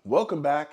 Welcome back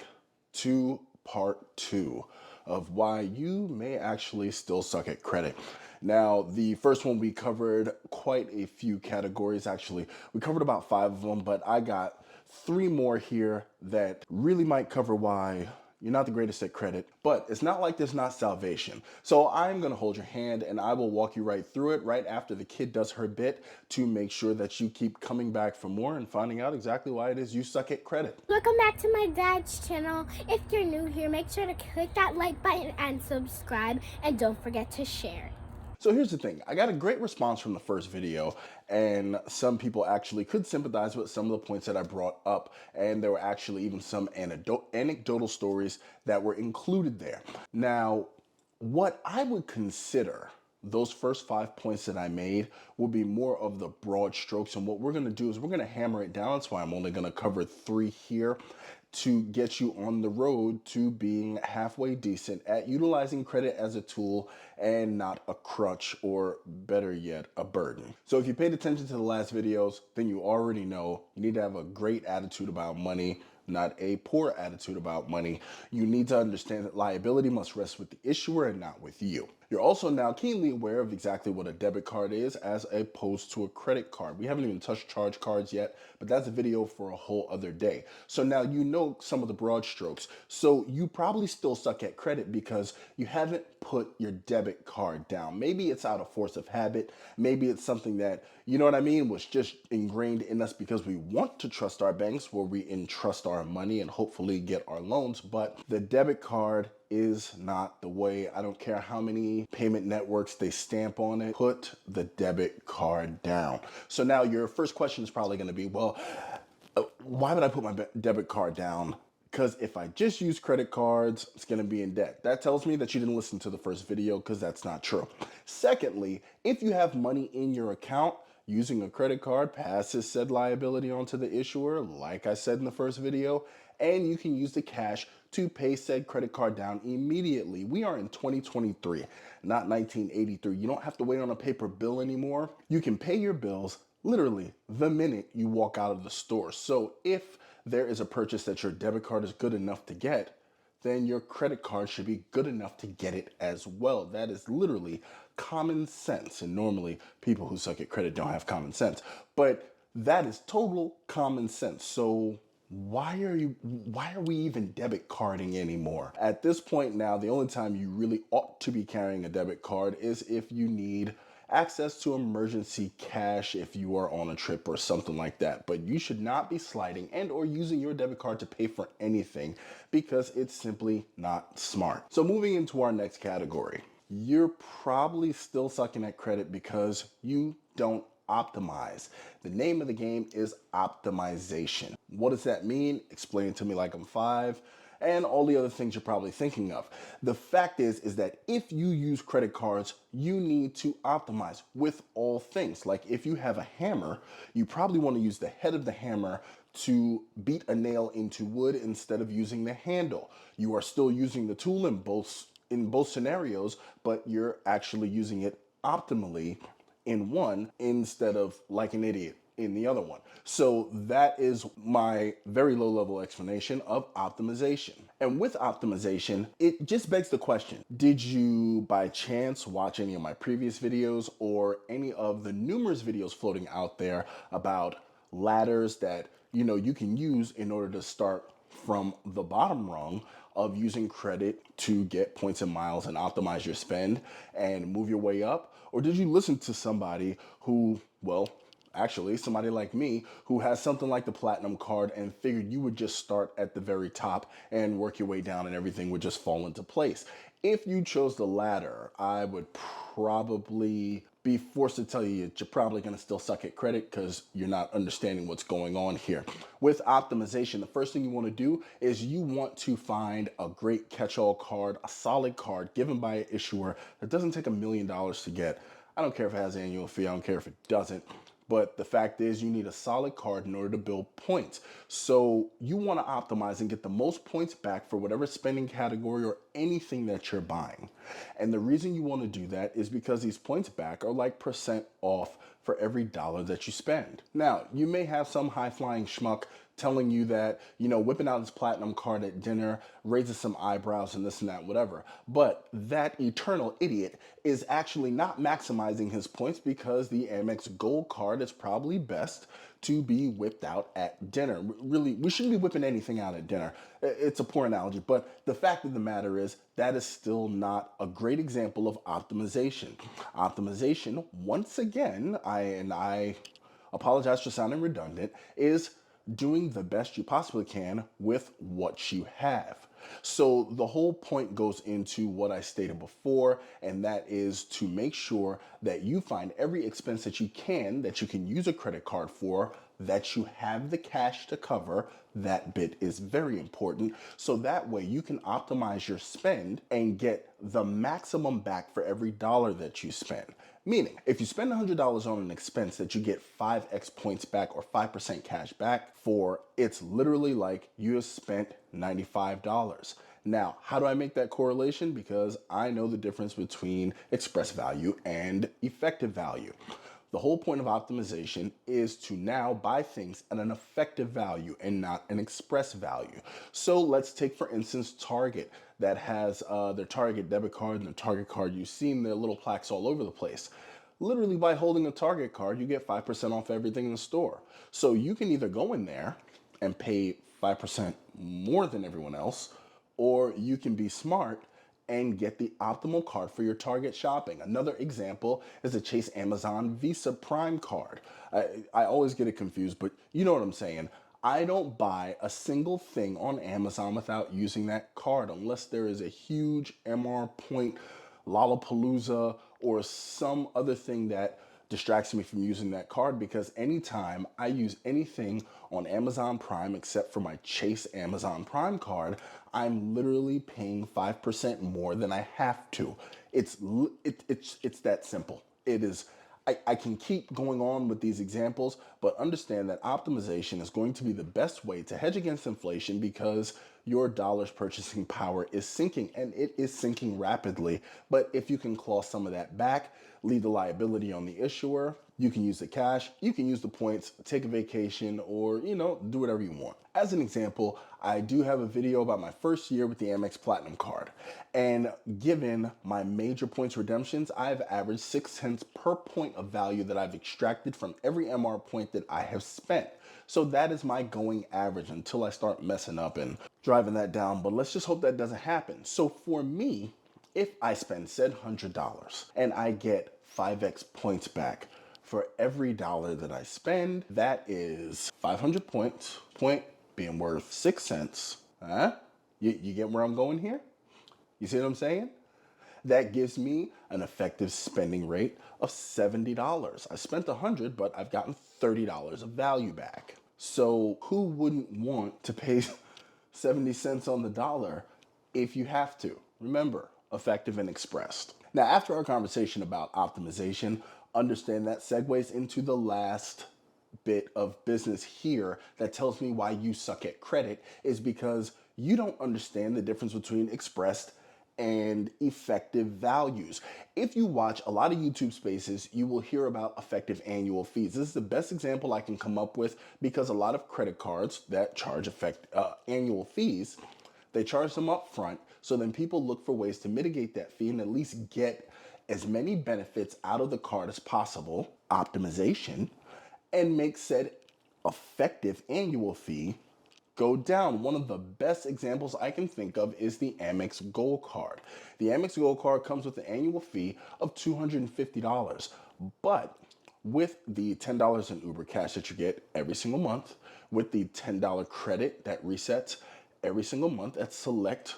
to part two of why you may actually still suck at credit. Now, the first one we covered quite a few categories. Actually, we covered about five of them, but I got three more here that really might cover why you're not the greatest at credit, but it's not like there's not salvation. So I'm gonna hold your hand and I will walk you right through it right after the kid does her bit to make sure that you keep coming back for more and finding out exactly why it is you suck at credit. Welcome back to my dad's channel. If you're new here, make sure to click that like button and subscribe, and don't forget to share. So here's the thing. I got a great response from the first video, and some people actually could sympathize with some of the points that I brought up, and there were actually even some anecdotal stories that were included there. Now, what I would consider those first 5 points that I made will be more of the broad strokes, and what we're going to do is we're going to hammer it down. That's why I'm only going to cover three here to get you on the road to being halfway decent at utilizing credit as a tool and not a crutch, or better yet, a burden. So if you paid attention to the last videos, then you already know you need to have a great attitude about money, not a poor attitude about money. You need to understand that liability must rest with the issuer and not with you. You're also now keenly aware of exactly what a debit card is as opposed to a credit card. We haven't even touched charge cards yet, but that's a video for a whole other day. So now you know some of the broad strokes. So you probably still suck at credit because you haven't put your debit card down. Maybe it's out of force of habit. Maybe it's something that, you know what I mean, was just ingrained in us because we want to trust our banks where we entrust our money and hopefully get our loans. But the debit card is not the way. I don't care how many payment networks they stamp on it. Put the debit card down. So now your first question is probably going to be, well, why would I put my debit card down? Because if I just use credit cards, it's going to be in debt. That tells me that you didn't listen to the first video, because that's not true. Secondly, if you have money in your account, using a credit card passes said liability onto the issuer, like I said in the first video, and you can use the cash to pay said credit card down immediately. We are in 2023, not 1983. You don't have to wait on a paper bill anymore. You can pay your bills literally the minute you walk out of the store. So if there is a purchase that your debit card is good enough to get, then your credit card should be good enough to get it as well. That is literally common sense. And normally people who suck at credit don't have common sense, but that is total common sense. So why are we even debit carding anymore? At this point now, the only time you really ought to be carrying a debit card is if you need access to emergency cash if you are on a trip or something like that. But you should not be sliding and or using your debit card to pay for anything, because it's simply not smart. So moving into our next category, you're probably still sucking at credit because you don't optimize. The name of the game is optimization. What does that mean? Explain it to me like I'm five, and all the other things you're probably thinking of. The fact is that if you use credit cards, you need to optimize with all things. Like if you have a hammer, you probably want to use the head of the hammer to beat a nail into wood instead of using the handle. You are still using the tool in both scenarios, but you're actually using it optimally in one instead of like an idiot in the other one. So that is my very low level explanation of optimization. And with optimization, it just begs the question, did you by chance watch any of my previous videos or any of the numerous videos floating out there about ladders that you can use in order to start from the bottom rung of using credit to get points and miles and optimize your spend and move your way up? Or did you listen to somebody who, well, actually somebody like me who has something like the platinum card and figured you would just start at the very top and work your way down and everything would just fall into place? If you chose the latter, I would probably be forced to tell you that you're probably going to still suck at credit because you're not understanding what's going on here. With optimization, the first thing you want to do is you want to find a great catch-all card, a solid card given by an issuer that doesn't take $1 million to get. I don't care if it has an annual fee, I don't care if it doesn't. But the fact is, you need a solid card in order to build points. So you want to optimize and get the most points back for whatever spending category or anything that you're buying. And the reason you want to do that is because these points back are like percent off for every dollar that you spend. Now, you may have some high-flying schmuck telling you that, you know, whipping out his platinum card at dinner raises some eyebrows and this and that, whatever. But that eternal idiot is actually not maximizing his points because the Amex Gold card is probably best to be whipped out at dinner. Really, we shouldn't be whipping anything out at dinner. It's a poor analogy, but the fact of the matter is that is still not a great example of optimization. Optimization, once again, I apologize for sounding redundant, is doing the best you possibly can with what you have. So the whole point goes into what I stated before, and that is to make sure that you find every expense that you can use a credit card for, that you have the cash to cover. That bit is very important. So that way you can optimize your spend and get the maximum back for every dollar that you spend. Meaning, if you spend $100 on an expense that you get 5x points back or 5% cash back for, it's literally like you have spent $95. Now, how do I make that correlation? Because I know the difference between express value and effective value. The whole point of optimization is to now buy things at an effective value and not an express value. So let's take, for instance, Target that has their Target debit card and the Target card. You've seen their little plaques all over the place. Literally, by holding a Target card, you get 5% off everything in the store. So you can either go in there and pay 5% more than everyone else, or you can be smart and get the optimal card for your Target shopping. Another example is the Chase Amazon Visa Prime card. I always get it confused, but you know what I'm saying. I don't buy a single thing on Amazon without using that card unless there is a huge MR point Lollapalooza or some other thing that distracts me from using that card, because anytime I use anything on Amazon Prime except for my Chase Amazon Prime card, I'm literally paying 5% more than I have to. It's that simple. It is. I can keep going on with these examples, but understand that optimization is going to be the best way to hedge against inflation, because your dollar's purchasing power is sinking, and it is sinking rapidly. But if you can claw some of that back, leave the liability on the issuer, you can use the cash, you can use the points, take a vacation, or, you know, do whatever you want. As an example, I do have a video about my first year with the Amex Platinum card. And given my major points redemptions, I've averaged 6 cents per point of value that I've extracted from every MR point that I have spent. So that is my going average until I start messing up and driving that down. But let's just hope that doesn't happen. So for me, if I spend said $100 and I get 5x points back for every dollar that I spend, that is 500 points, point being worth 6 cents. You get where I'm going here? You see what I'm saying? That gives me an effective spending rate of $70. I spent $100, but I've gotten $30 of value back. So who wouldn't want to pay 70 cents on the dollar if you have to? Remember, effective and expressed. Now, after our conversation about optimization, understand that segues into the last bit of business here that tells me why you suck at credit, is because you don't understand the difference between expressed and effective values. If you watch a lot of YouTube spaces, you will hear about effective annual fees. This is the best example I can come up with, because a lot of credit cards that charge annual fees, they charge them up front, so then people look for ways to mitigate that fee and at least get as many benefits out of the card as possible, optimization, and make said effective annual fee go down. One of the best examples I can think of is the Amex Gold Card. The Amex Gold Card comes with an annual fee of $250, but with the $10 in Uber Cash that you get every single month, with the $10 credit that resets every single month at select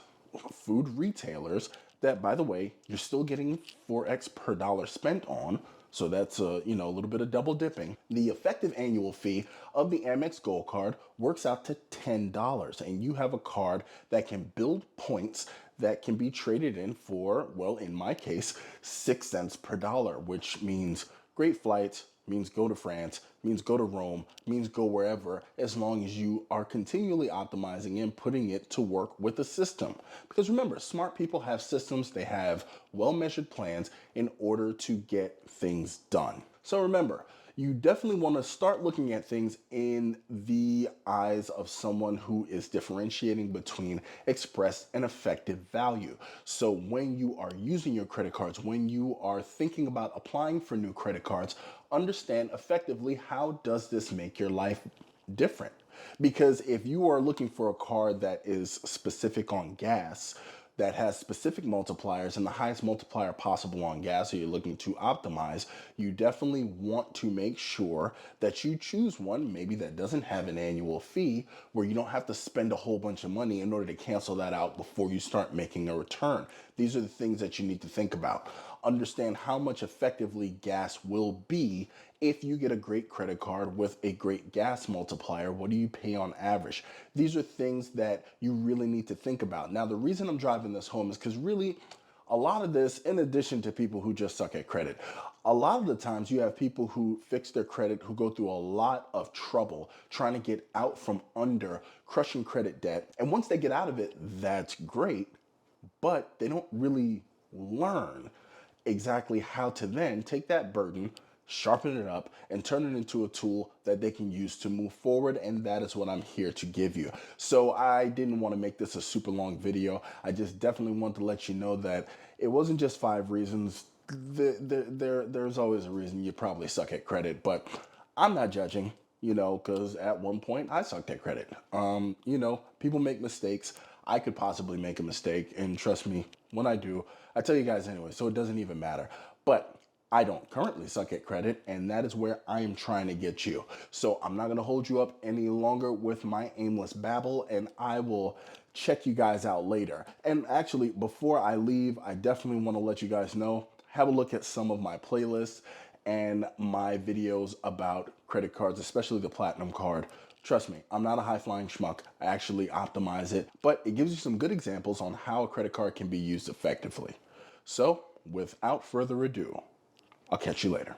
food retailers, that, by the way, you're still getting 4x per dollar spent on. So that's a little bit of double dipping. The effective annual fee of the Amex Gold Card works out to $10, and you have a card that can build points that can be traded in for, well, in my case, 6 cents per dollar, which means great flights, means go to France, means go to Rome, means go wherever, as long as you are continually optimizing and putting it to work with the system. Because remember, smart people have systems, they have well-measured plans in order to get things done. So remember, you definitely want to start looking at things in the eyes of someone who is differentiating between expressed and effective value. So when you are using your credit cards, when you are thinking about applying for new credit cards, understand effectively how does this make your life different? Because if you are looking for a card that is specific on gas, that has specific multipliers and the highest multiplier possible on gas, so you're looking to optimize, you definitely want to make sure that you choose one maybe that doesn't have an annual fee where you don't have to spend a whole bunch of money in order to cancel that out before you start making a return. These are the things that you need to think about. Understand how much effectively gas will be if you get a great credit card with a great gas multiplier. What do you pay on average? These are things that you really need to think about. Now, the reason I'm driving this home is because really, a lot of this, in addition to people who just suck at credit, a lot of the times you have people who fix their credit who go through a lot of trouble trying to get out from under crushing credit debt. And once they get out of it, that's great, but they don't really learn exactly how to then take that burden, sharpen it up, and turn it into a tool that they can use to move forward. And that is what I'm here to give you. So I didn't want to make this a super long video. I just definitely want to let you know that it wasn't just 5 reasons. There's always a reason you probably suck at credit, but I'm not judging, because at one point I sucked at credit. People make mistakes. I could possibly make a mistake, and trust me, when I do, I tell you guys anyway, so it doesn't even matter. But I don't currently suck at credit, and that is where I am trying to get you. So I'm not going to hold you up any longer with my aimless babble, and I will check you guys out later. And actually, before I leave, I definitely want to let you guys know, have a look at some of my playlists and my videos about credit cards, especially the Platinum card. Trust me, I'm not a high-flying schmuck. I actually optimize it, but it gives you some good examples on how a credit card can be used effectively. So, without further ado, I'll catch you later.